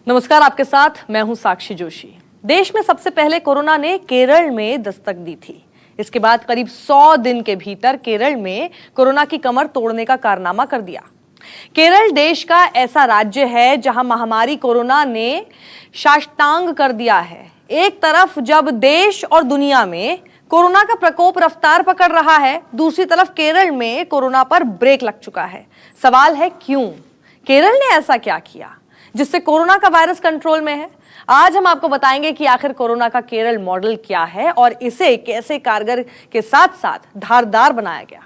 नमस्कार, आपके साथ मैं हूं साक्षी जोशी। देश में सबसे पहले कोरोना ने केरल में दस्तक दी थी। इसके बाद करीब 100 दिन के भीतर केरल में कोरोना की कमर तोड़ने का कारनामा कर दिया। केरल देश का ऐसा राज्य है जहां महामारी कोरोना ने साष्टांग कर दिया है। एक तरफ जब देश और दुनिया में कोरोना का प्रकोप रफ्तार पकड़ रहा है, दूसरी तरफ केरल में कोरोना पर ब्रेक लग चुका है। सवाल है क्यों? केरल ने ऐसा क्या किया जिससे कोरोना का वायरस कंट्रोल में है? आज हम आपको बताएंगे कि आखिर कोरोना का केरल मॉडल क्या है और इसे कैसे कारगर के साथ साथ धारदार बनाया गया।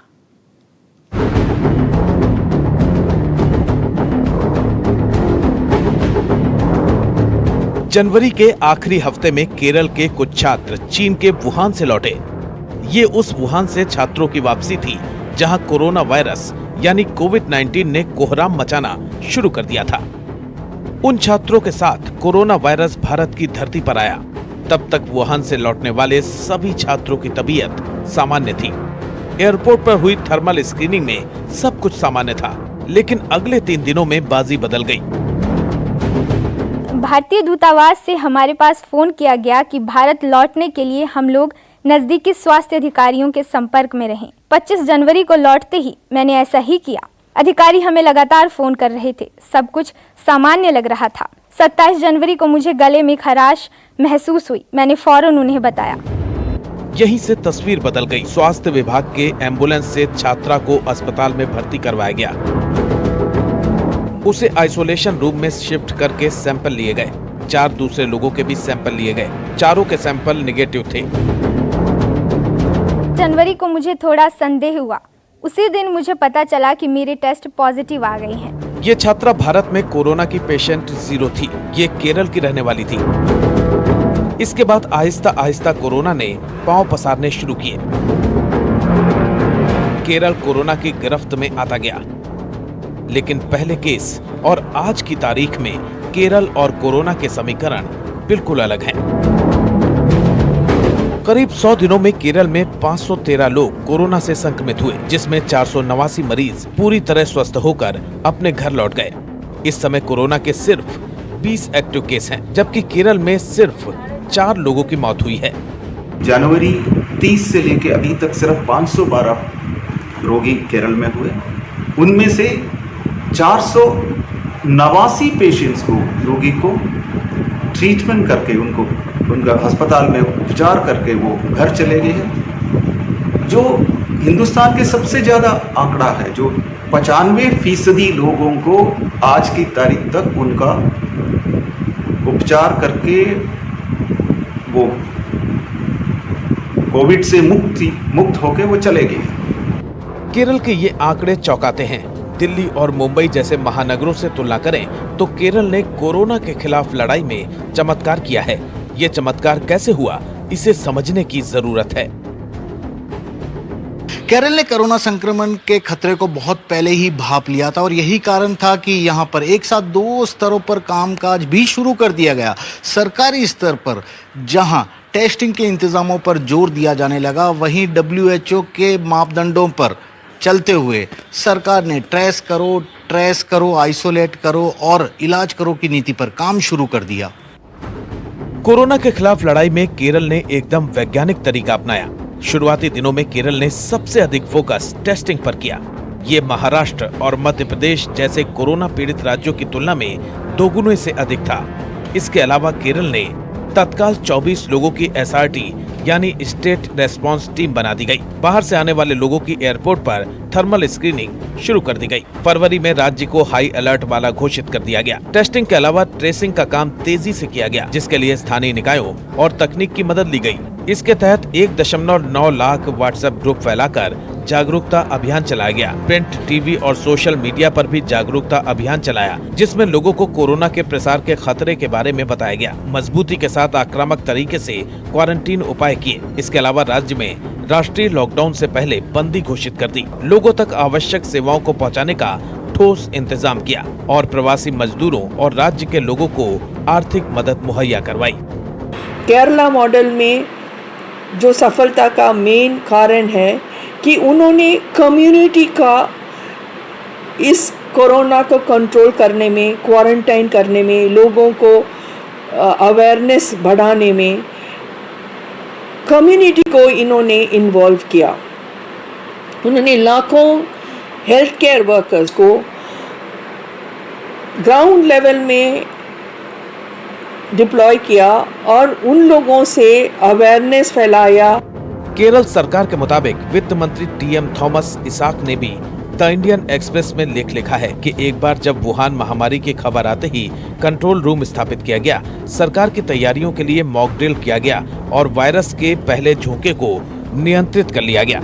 जनवरी के आखिरी हफ्ते में केरल के कुछ छात्र चीन के वुहान से लौटे। ये उस वुहान से छात्रों की वापसी थी जहां कोरोना वायरस यानी कोविड-19 ने कोहराम मचाना शुरू कर दिया था। उन छात्रों के साथ कोरोना वायरस भारत की धरती पर आया। तब तक वुहान से लौटने वाले सभी छात्रों की तबीयत सामान्य थी। एयरपोर्ट पर हुई थर्मल स्क्रीनिंग में सब कुछ सामान्य था, लेकिन अगले 3 दिनों में बाजी बदल गई। भारतीय दूतावास से हमारे पास फोन किया गया कि भारत लौटने के लिए हम लोग नजदीकी स्वास्थ्य अधिकारियों के संपर्क में रहें। 25 जनवरी को लौटते ही मैंने ऐसा ही किया। अधिकारी हमें लगातार फोन कर रहे थे। सब कुछ सामान्य लग रहा था। 27 जनवरी को मुझे गले में खराश महसूस हुई। मैंने फौरन उन्हें बताया। यहीं से तस्वीर बदल गई। स्वास्थ्य विभाग के एम्बुलेंस से छात्रा को अस्पताल में भर्ती करवाया गया। उसे आइसोलेशन रूम में शिफ्ट करके सैंपल लिए गए। 4 दूसरे लोगों के भी सैंपल लिए गए। चारों के सैंपल निगेटिव थे। जनवरी को मुझे थोड़ा संदेह हुआ। उसी दिन मुझे पता चला कि मेरे टेस्ट पॉजिटिव आ गए हैं। ये छात्रा भारत में कोरोना की पेशेंट 0 थी। ये केरल की रहने वाली थी। इसके बाद आहिस्ता आहिस्ता कोरोना ने पांव पसारने शुरू किए। केरल कोरोना की गिरफ्त में आता गया। लेकिन पहले केस और आज की तारीख में केरल और कोरोना के समीकरण बिल्कुल अलग हैं। करीब 100 दिनों में केरल में 513 लोग कोरोना से संक्रमित हुए, जिसमें 489 मरीज पूरी तरह स्वस्थ होकर अपने घर लौट गए। इस समय कोरोना के सिर्फ 20 एक्टिव केस हैं, जबकि केरल में सिर्फ 4 लोगों की मौत हुई है। जनवरी 30 से लेकर अभी तक सिर्फ 512 रोगी केरल में हुए। उनमें से 489 पेशेंट्स को, रोगी को ट्रीटमेंट करके उनका अस्पताल में उपचार करके वो घर चले गए हैं। जो हिंदुस्तान के सबसे ज़्यादा आंकड़ा है, जो 95% लोगों को आज की तारीख तक उनका उपचार करके वो कोविड से मुक्त होके वो चले गए। केरल के ये आंकड़े चौंकाते हैं। दिल्ली और मुंबई जैसे महानगरों से तुलना करें तो केरल ने कोरोना के खिलाफ लड़ाई में चमत्कार किया है। ये चमत्कार कैसे हुआ, इसे समझने की जरूरत है। केरल ने कोरोना संक्रमण के खतरे को बहुत पहले ही भांप लिया था और यही कारण था कि यहाँ पर एक साथ 2 स्तरों पर कामकाज भी शुरू कर दिया गया। सरकारी स्तर पर जहाँ टेस्टिंग के इंतजामों पर जोर दिया जाने लगा, वहीं WHO के मापदंडों पर चलते हुए सरकार ने ट्रेस करो, आइसोलेट करो और इलाज करो की नीति पर काम शुरू कर दिया। कोरोना के खिलाफ लड़ाई में केरल ने एकदम वैज्ञानिक तरीका अपनाया। शुरुआती दिनों में केरल ने सबसे अधिक फोकस टेस्टिंग पर किया। ये महाराष्ट्र और मध्य प्रदेश जैसे कोरोना पीड़ित राज्यों की तुलना में दोगुने से अधिक था। इसके अलावा केरल ने तत्काल 24 लोगों की SRT यानी स्टेट रेस्पॉन्स टीम बना दी गई। बाहर से आने वाले लोगों की एयरपोर्ट पर थर्मल स्क्रीनिंग शुरू कर दी गई। फरवरी में राज्य को हाई अलर्ट वाला घोषित कर दिया गया। टेस्टिंग के अलावा ट्रेसिंग का काम तेजी से किया गया, जिसके लिए स्थानीय निकायों और तकनीक की मदद ली गई। इसके तहत 1.9 लाख व्हाट्सएप ग्रुप फैलाकर जागरूकता अभियान चलाया गया। प्रिंट, टीवी और सोशल मीडिया पर भी जागरूकता अभियान चलाया, जिसमें लोगों को कोरोना के प्रसार के खतरे के बारे में बताया गया। मजबूती के साथ आक्रामक तरीके से क्वारंटीन उपाय किए। इसके अलावा राज्य में राष्ट्रीय लॉकडाउन से पहले बंदी घोषित कर दी। लोगों तक आवश्यक सेवाओं को पहुंचाने का ठोस इंतजाम किया और प्रवासी मजदूरों और राज्य के लोगों को आर्थिक मदद मुहैया करवाई। केरला मॉडल में जो सफलता का मेन कारण है कि उन्होंने कम्युनिटी का इस कोरोना को कंट्रोल करने में, क्वारंटाइन करने में, लोगों को अवेयरनेस बढ़ाने में कम्युनिटी को इन्होंने इन्वॉल्व किया। उन्होंने लाखों हेल्थ केयर वर्कर्स को ग्राउंड लेवल में डिप्लॉय किया और उन लोगों से अवेयरनेस फैलाया। केरल सरकार के मुताबिक वित्त मंत्री टीएम थॉमस इसाक ने भी द इंडियन एक्सप्रेस में लेख लिखा है कि एक बार जब वुहान महामारी की खबर आते ही कंट्रोल रूम स्थापित किया गया, सरकार की तैयारियों के लिए मॉक ड्रिल किया गया और वायरस के पहले झोंके को नियंत्रित कर लिया गया।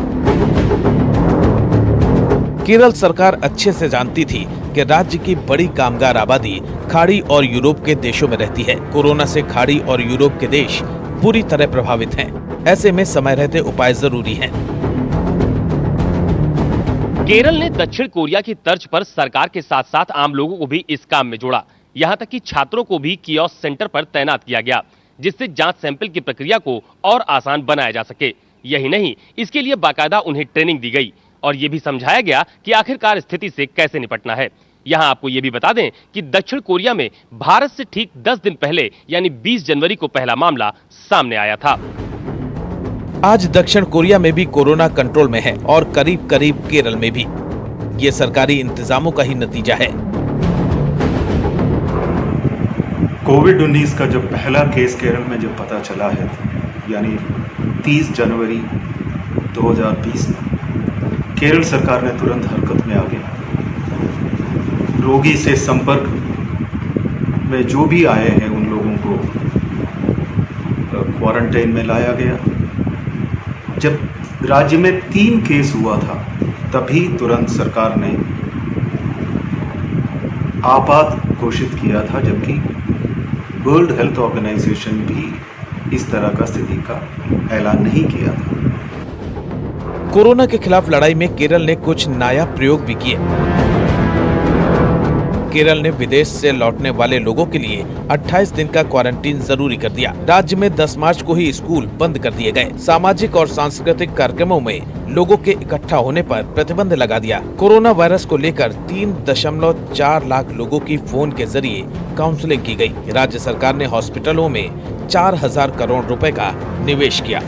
केरल सरकार अच्छे से जानती थी कि राज्य की बड़ी कामगार आबादी खाड़ी और यूरोप के देशों में रहती है। कोरोना से खाड़ी और यूरोप के देश पूरी तरह प्रभावित हैं। ऐसे में समय रहते उपाय जरूरी हैं। केरल ने दक्षिण कोरिया की तर्ज पर सरकार के साथ साथ आम लोगों को भी इस काम में जोड़ा। यहां तक कि छात्रों को भी कियोस्क सेंटर पर तैनात किया गया, जिससे जांच सैंपल की प्रक्रिया को और आसान बनाया जा सके। यही नहीं, इसके लिए बाकायदा उन्हें ट्रेनिंग दी गई और ये भी समझाया गया कि आखिरकार स्थिति से कैसे निपटना है। यहां आपको ये भी बता दें कि दक्षिण कोरिया में भारत से ठीक 10 दिन पहले यानी 20 जनवरी को पहला मामला सामने आया था। आज दक्षिण कोरिया में भी कोरोना कंट्रोल में है और करीब करीब केरल में भी। ये सरकारी इंतजामों का ही नतीजा है। कोविड-19 का जो पहला केस केरल में जब पता चला है, यानी 30 जनवरी 2020 में, केरल सरकार ने तुरंत हरकत में आ गई। रोगी से संपर्क में जो भी आए हैं उन लोगों को क्वारंटाइन में लाया गया। जब राज्य में 3 केस हुआ था, तभी तुरंत सरकार ने आपात घोषित किया था, जबकि वर्ल्ड हेल्थ ऑर्गेनाइजेशन भी इस तरह का स्थिति का ऐलान नहीं किया था। कोरोना के खिलाफ लड़ाई में केरल ने कुछ नया प्रयोग भी किए। केरल ने विदेश से लौटने वाले लोगों के लिए 28 दिन का क्वारंटीन जरूरी कर दिया। राज्य में 10 मार्च को ही स्कूल बंद कर दिए गए। सामाजिक और सांस्कृतिक कार्यक्रमों में लोगों के इकट्ठा होने पर प्रतिबंध लगा दिया। कोरोना वायरस को लेकर 3.4 लाख लोगों की फोन के जरिए काउंसलिंग की गई। राज्य सरकार ने हॉस्पिटलों में 4000 करोड़ रुपए का निवेश किया।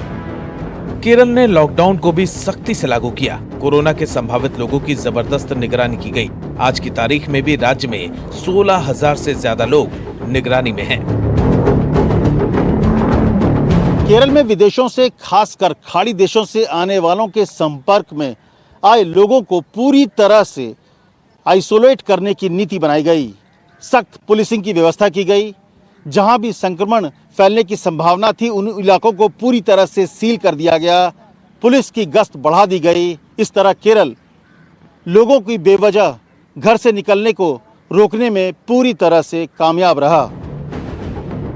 केरल ने लॉकडाउन को भी सख्ती से लागू किया। कोरोना के संभावित लोगों की जबरदस्त निगरानी की गई। आज की तारीख में भी राज्य में 16,000 से ज्यादा लोग निगरानी में हैं। केरल में विदेशों से, खासकर खाड़ी देशों से आने वालों के संपर्क में आए लोगों को पूरी तरह से आइसोलेट करने की नीति बनाई गई। सख्त पुलिसिंग की व्यवस्था की गई। जहां भी संक्रमण फैलने की संभावना थी, उन इलाकों को पूरी तरह से सील कर दिया गया। पुलिस की गश्त बढ़ा दी गई। इस तरह केरल लोगों की बेवजह घर से निकलने को रोकने में पूरी तरह से कामयाब रहा।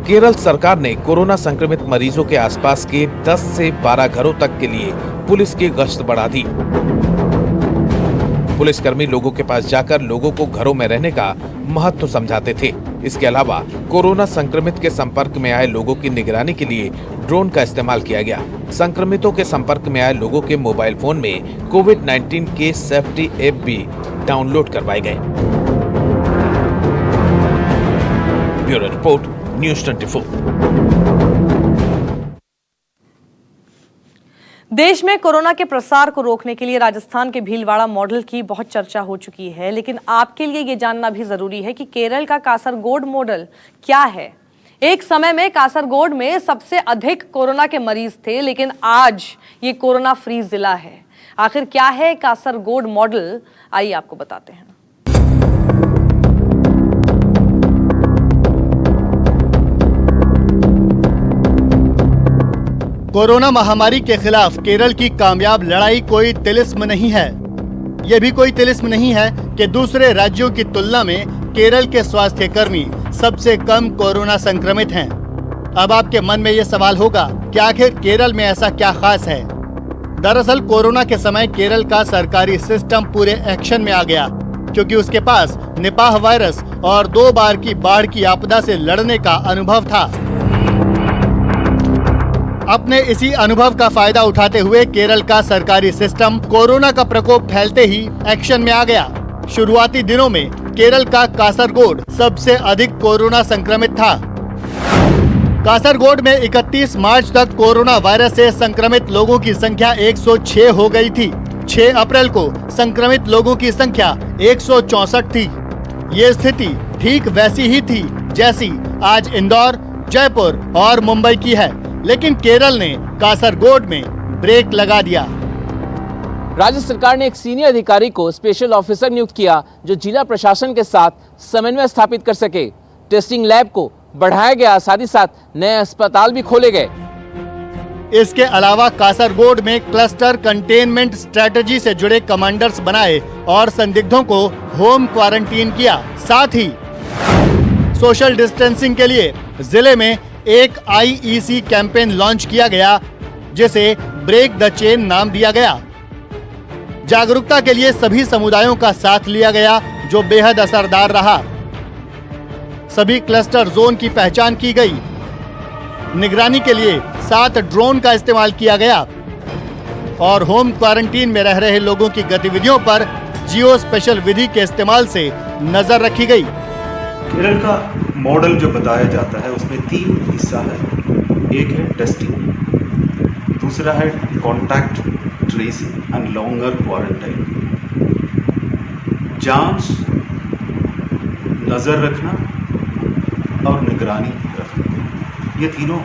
केरल सरकार ने कोरोना संक्रमित मरीजों के आसपास के 10 से 12 घरों तक के लिए पुलिस की गश्त बढ़ा दी। पुलिसकर्मी लोगों के पास जाकर लोगों को घरों में रहने का महत्व समझाते थे। इसके अलावा कोरोना संक्रमित के संपर्क में आए लोगों की निगरानी के लिए ड्रोन का इस्तेमाल किया गया। संक्रमितों के संपर्क में आए लोगों के मोबाइल फोन में कोविड-19 के सेफ्टी ऐप भी डाउनलोड करवाए गए। Bureau report, news 24। देश में कोरोना के प्रसार को रोकने के लिए राजस्थान के भीलवाड़ा मॉडल की बहुत चर्चा हो चुकी है, लेकिन आपके लिए ये जानना भी जरूरी है कि केरल का कासरगोड मॉडल क्या है। एक समय में कासरगोड में सबसे अधिक कोरोना के मरीज थे, लेकिन आज ये कोरोना फ्री जिला है। आखिर क्या है कासरगोड मॉडल, आइए आपको बताते हैं। कोरोना महामारी के खिलाफ केरल की कामयाब लड़ाई कोई तिलिस्म नहीं है। ये भी कोई तिलिस्म नहीं है कि दूसरे राज्यों की तुलना में केरल के स्वास्थ्य कर्मी सबसे कम कोरोना संक्रमित हैं। अब आपके मन में ये सवाल होगा कि आखिर केरल में ऐसा क्या खास है। दरअसल कोरोना के समय केरल का सरकारी सिस्टम पूरे एक्शन में आ गया, क्योंकि उसके पास निपाह वायरस और 2 बार की बाढ़ की आपदा से लड़ने का अनुभव था। अपने इसी अनुभव का फायदा उठाते हुए केरल का सरकारी सिस्टम कोरोना का प्रकोप फैलते ही एक्शन में आ गया। शुरुआती दिनों में केरल का कासरगोड सबसे अधिक कोरोना संक्रमित था। कासरगोड में 31 मार्च तक कोरोना वायरस से संक्रमित लोगों की संख्या 106 हो गई थी। 6 अप्रैल को संक्रमित लोगों की संख्या 164 थी। ये स्थिति ठीक वैसी ही थी जैसी आज इंदौर, जयपुर और मुंबई की है, लेकिन केरल ने कासरगोड में ब्रेक लगा दिया। राज्य सरकार ने एक सीनियर अधिकारी को स्पेशल ऑफिसर नियुक्त किया जो जिला प्रशासन के साथ समन्वय स्थापित कर सके। टेस्टिंग लैब को बढ़ाया गया, साथ ही साथ नए अस्पताल भी खोले गए। इसके अलावा कासरगोड में क्लस्टर कंटेनमेंट स्ट्रेटजी से जुड़े कमांडर्स बनाए और संदिग्धों को होम क्वारंटीन किया। साथ ही सोशल डिस्टेंसिंग के लिए जिले में एक IEC कैंपेन लॉन्च किया गया, जिसे ब्रेक द चेन नाम दिया गया। जागरूकता के लिए सभी समुदायों का साथ लिया गया, जो बेहद असरदार रहा। सभी क्लस्टर जोन की पहचान की गई। निगरानी के लिए 7 ड्रोन का इस्तेमाल किया गया और होम क्वारंटीन में रह रहे लोगों की गतिविधियों पर जियो स्पेशल विधि के इस्तेमाल से नजर रखी गई। केरल का मॉडल जो बताया जाता है उसमें 3 हिस्सा है। एक है टेस्टिंग, दूसरा है contact tracing and longer quarantine. जांच, नज़र रखना और निगरानी रखना, ये तीनों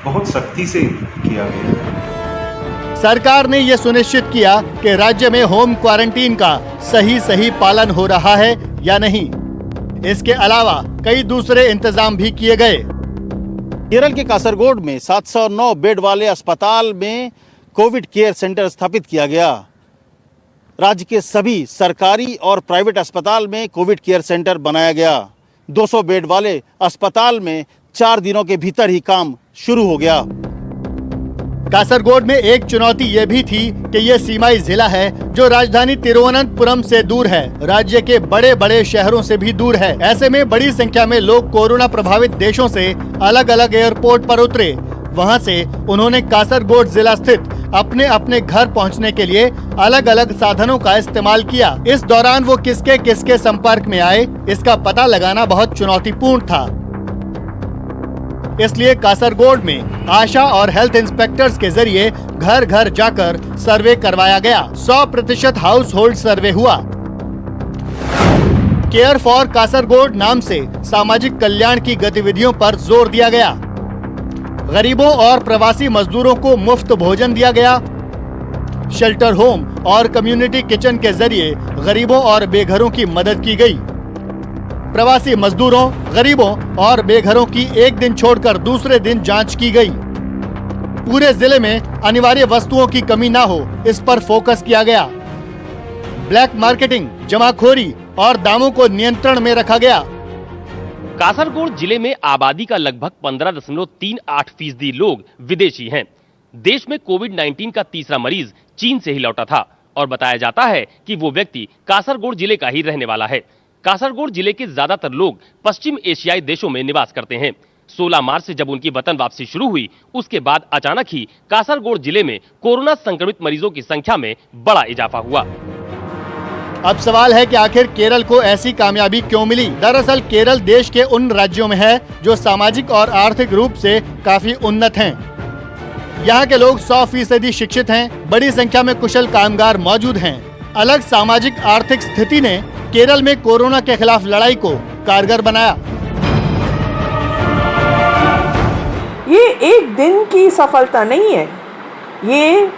बहुत सख्ती से किया गया है। सरकार ने ये सुनिश्चित किया कि राज्य में होम क्वारंटीन का सही पालन हो रहा है या नहीं। इसके अलावा कई दूसरे इंतजाम भी किए गए। केरल के कासरगोड में 709 बेड वाले अस्पताल में कोविड केयर सेंटर स्थापित किया गया। राज्य के सभी सरकारी और प्राइवेट अस्पताल में कोविड केयर सेंटर बनाया गया। 200 बेड वाले अस्पताल में 4 दिनों के भीतर ही काम शुरू हो गया। कासरगोड में एक चुनौती ये भी थी कि ये सीमाई जिला है जो राजधानी तिरुवनंतपुरम से दूर है, राज्य के बड़े बड़े शहरों से भी दूर है। ऐसे में बड़ी संख्या में लोग कोरोना प्रभावित देशों से अलग अलग एयरपोर्ट पर उतरे। वहां से उन्होंने कासरगोड जिला स्थित अपने अपने घर पहुंचने के लिए अलग अलग साधनों का इस्तेमाल किया। इस दौरान वो किसके किसके संपर्क में आए, इसका पता लगाना बहुत चुनौतीपूर्ण था। इसलिए कासरगोड में आशा और हेल्थ इंस्पेक्टर्स के जरिए घर घर जाकर सर्वे करवाया गया। 100% हाउस होल्ड सर्वे हुआ। केयर फॉर कासरगोड नाम से सामाजिक कल्याण की गतिविधियों पर जोर दिया गया। गरीबों और प्रवासी मजदूरों को मुफ्त भोजन दिया गया। शेल्टर होम और कम्युनिटी किचन के जरिए गरीबों और बेघरों की मदद की गई। प्रवासी मजदूरों, गरीबों और बेघरों की एक दिन छोड़कर दूसरे दिन जांच की गई। पूरे जिले में अनिवार्य वस्तुओं की कमी ना हो, इस पर फोकस किया गया। ब्लैक मार्केटिंग, जमाखोरी और दामों को नियंत्रण में रखा गया। कासरगोड जिले में आबादी का लगभग 15.38% लोग विदेशी हैं। देश में कोविड-19 का तीसरा मरीज चीन से ही लौटा था और बताया जाता है कि वो व्यक्ति कासरगोड जिले का ही रहने वाला है। कासरगोड जिले के ज्यादातर लोग पश्चिम एशियाई देशों में निवास करते हैं। 16 मार्च से जब उनकी वतन वापसी शुरू हुई, उसके बाद अचानक ही कासरगोड जिले में कोरोना संक्रमित मरीजों की संख्या में बड़ा इजाफा हुआ। अब सवाल है कि आखिर केरल को ऐसी कामयाबी क्यों मिली? दरअसल केरल देश के उन राज्यों में है जो सामाजिक और आर्थिक रूप से काफी उन्नत हैं। यहाँ के लोग 100% शिक्षित हैं, बड़ी संख्या में कुशल कामगार मौजूद हैं। अलग सामाजिक आर्थिक स्थिति ने केरल में कोरोना के खिलाफ लड़ाई को कारगर बनाया। ये एक दिन की सफलता नहीं है, ये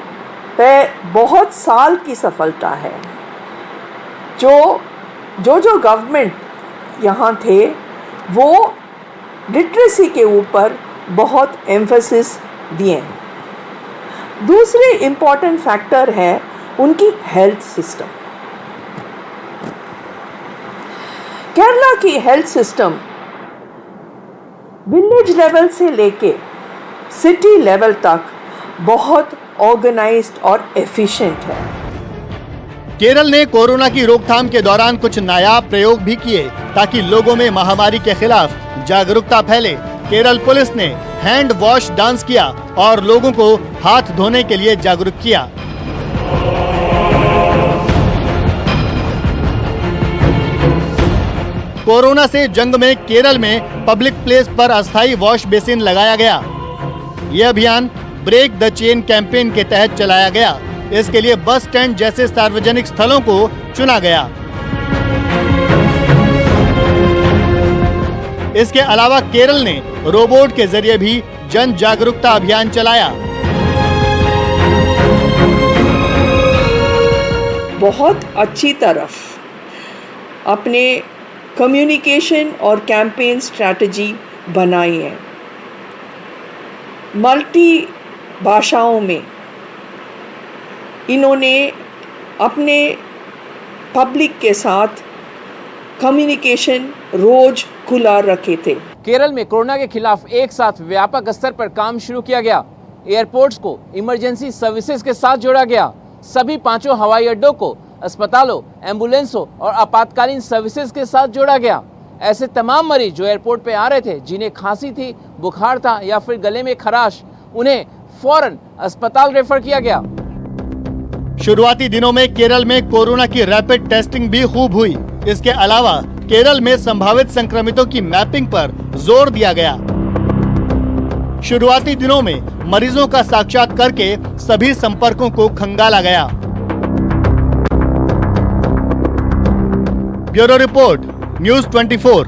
बहुत साल की सफलता है। जो गवर्नमेंट यहाँ थे वो लिटरेसी के ऊपर बहुत एम्फेसिस दिए। दूसरे इम्पॉर्टेंट फैक्टर है उनकी हेल्थ सिस्टम। केरला की हेल्थ सिस्टम विलेज लेवल से लेके सिटी लेवल तक बहुत ऑर्गेनाइज्ड और एफिशिएंट है। केरल ने कोरोना की रोकथाम के दौरान कुछ नायाब प्रयोग भी किए ताकि लोगों में महामारी के खिलाफ जागरूकता फैले। केरल पुलिस ने हैंड वॉश डांस किया और लोगों को हाथ धोने के लिए जागरूक किया। कोरोना से जंग में केरल में पब्लिक प्लेस पर अस्थायी वॉश बेसिन लगाया गया। यह अभियान ब्रेक द चेन कैंपेन के तहत चलाया गया। इसके लिए बस स्टैंड जैसे सार्वजनिक स्थलों को चुना गया। इसके अलावा केरल ने रोबोट के जरिए भी जन जागरूकता अभियान चलाया। बहुत अच्छी तरफ अपने कम्युनिकेशन और कैंपेन स्ट्रैटेजी बनाई है। मल्टी भाषाओं में इन्होंने अपने पब्लिक के साथ कम्युनिकेशन रोज खुला रखे थे। केरल में कोरोना के खिलाफ एक साथ व्यापक स्तर पर काम शुरू किया गया। एयरपोर्ट्स को इमरजेंसी सर्विसेज के साथ जोड़ा गया। सभी 5 हवाई अड्डों को अस्पतालों, एम्बुलेंसों और आपातकालीन सर्विसेज के साथ जोड़ा गया। ऐसे तमाम मरीज जो एयरपोर्ट पे आ रहे थे, जिन्हें खांसी थी, बुखार था या फिर गले में खराश, उन्हें फौरन अस्पताल रेफर किया गया। शुरुआती दिनों में केरल में कोरोना की रैपिड टेस्टिंग भी खूब हुई। इसके अलावा केरल में संभावित संक्रमितों की मैपिंग पर जोर दिया गया। शुरुआती दिनों में मरीजों का साक्षात्कार करके सभी संपर्कों को खंगाला गया। Bureau report, news 24।